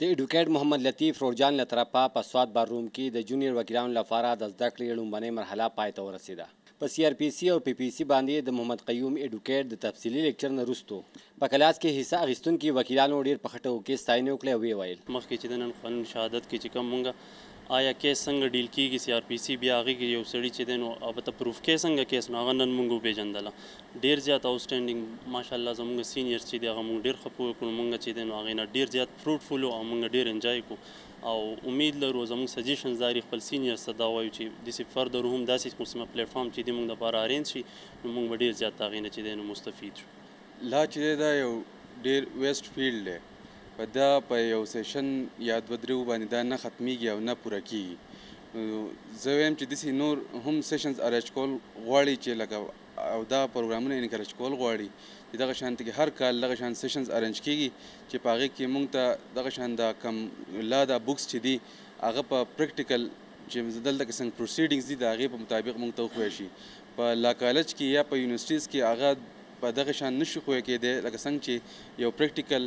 د ایډوکیټ محمد لطیف روړجان له طرفه په سوات بارروم کې د جونیر وکیلانو لپاره د زده کړې لومړنۍ مرحله پای ته ورسېده. په سی آر پی سی او پی پی سی باندې د محمد قیوم ایډوکیټ د تفصیلي لیکچر نه وروستو په کلاس کې حصه اخیستونکي وکیلانو ډېر په خټو کې ستاینه وکړه او ویې ویل مخکې چې د نن قانون شهادت کې چې کوم مونږ آیا کیس څنګه ډیل کیږي سی آر پی سی بیا هغې کې یو سړي چې دی نو البته پروف کې څنګه کیس نو هغه نن مونږ وپېژندله ډېر زیات آوټسټینډینګ ماشاءالله زموږ سینیرز چې دی هغه مونږ ډېر ښه پوه کړو مونږ چې دی نو هغې نه ډېر زیات فروټفول او مونږ ډېر انجوای کړو او امید لرو زموږ سجیشنز دا خپل سینیرز ته دا وایو چې داسې فردر هم داسې قسمه پلیټفارم چې دی مونږ دپاره ارینج شي نو مونږ به ډېر زیات د هغې نه چې دی نو مستفید شو. لا چې دی دا یو ډېر ویسټ فیلډ دی په دا په یو سیشن یا دوه درېو باندې دا نه ختمیږي او نه پوره کیږي. زه وایم چې داسې نور هم سیشنز ارینج کول غواړي چې لکه او دا پروګرامونه انکریج کول غواړي چې دغه شانتې کې هر کال دغه شان سیشنز ارینج کیږي چې په هغې کې موږ ته دغه شان دا کم لا دا بکس چې دي هغه په پریکټیکل چې دلته کې څنګه پروسیډینګز دي د هغې په مطابق موږ ته وښویل شي. په لا کالج کې یا په یونیورسټیز کې هغه په دغه شان نشي ښویل کېدی لکه څنګه چې یو پریکټیکل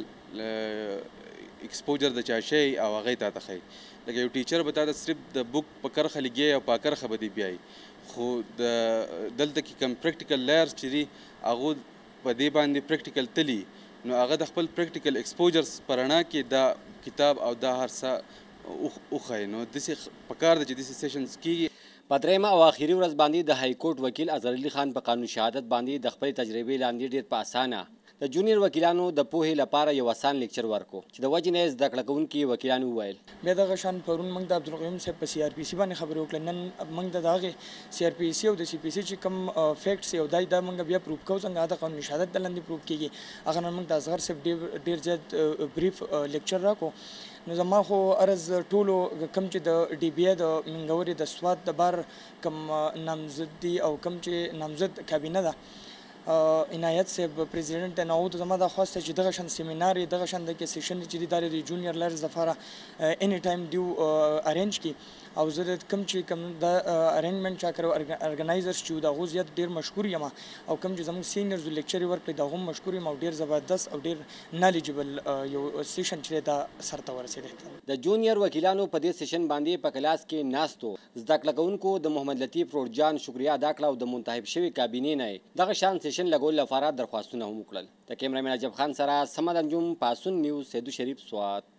ایکسپوجر د چا شی او هغې تا ته ښایي. لکه یو ټیچر به تا ته صرف د بک په کرښه لګي او په کرښه به دې بیایي خو دلته کې کوم پریکټیکل لیرز چې دي هغو په دې باندې پریکټیکل تلي نو هغه د خپل پریکټیکل ایکسپوجرز په رڼا کې دا کتاب او دا هر څه وښایي. نو داسې پکار ده چې داسې سیشنز کېږي. په درېیمه او آخري ورځ باندې د های کورټ وکیل اظهر علي خان په قانون شهادت باندې د خپلې تجربې لاندې ډېر په اسانه د جونیر وکیلانو د پوهې لپاره یو اسان لیکچر ورکړو چې د وجې نه یې زده کړه کوونکي وکیلانو وویل. بیا دغه شان پرون موږ د عبدالقیوم صاحب په سی آر پی سی باندې خبرې وکړې نن موږ د هغې سی آر پی سی او د سی پی سی چې کوم فیکټس یو دا موږ بیا پروف کوو څنګه د قانون شهادت د لاندې پروف کېږي هغه نن موږ د اصغر صاحب ډېر زیات بریف لیکچر راکړو. نو زما خو عرض ټولو کوم چې د ډي بی اې د منګورې د سوات د بار کوم نامزد دي او کوم چې نامزد کابینه ده عنایت صاحب پریزیډنټ دی نو هغو ته زما دا خواسته چې دغه شان سیمینار یې دغه شان دغه سیشن چې دي دا د جونیر لایرز لپاره اني ټایم ډیو ارینج کړي او زه د کوم چې کوم د ارینجمنټ چا کړی ارګنایزرز چې د هغو زیات ډېر مشهور یم او کوم چې زموږ سینیرز لیکچر یې ورکړی د هغو هم مشهور یم او ډېر زبردست او ډېر نالیجبل یو سیشن چې دا سرته ورسېدی. د جونیر وکیلانو په دې سیشن باندې په کلاس کې ناستو زده کړه کوونکو د محمد لطیف روړجان شکریه ادا کړه او د منتخب شوي کابینې نه دغه شان سیشن لګولو لپاره درخواستونه هم وکړل. د کیمرامین عجب خان سره صمد انجم پاسون نیوز سیدو شریف سوات.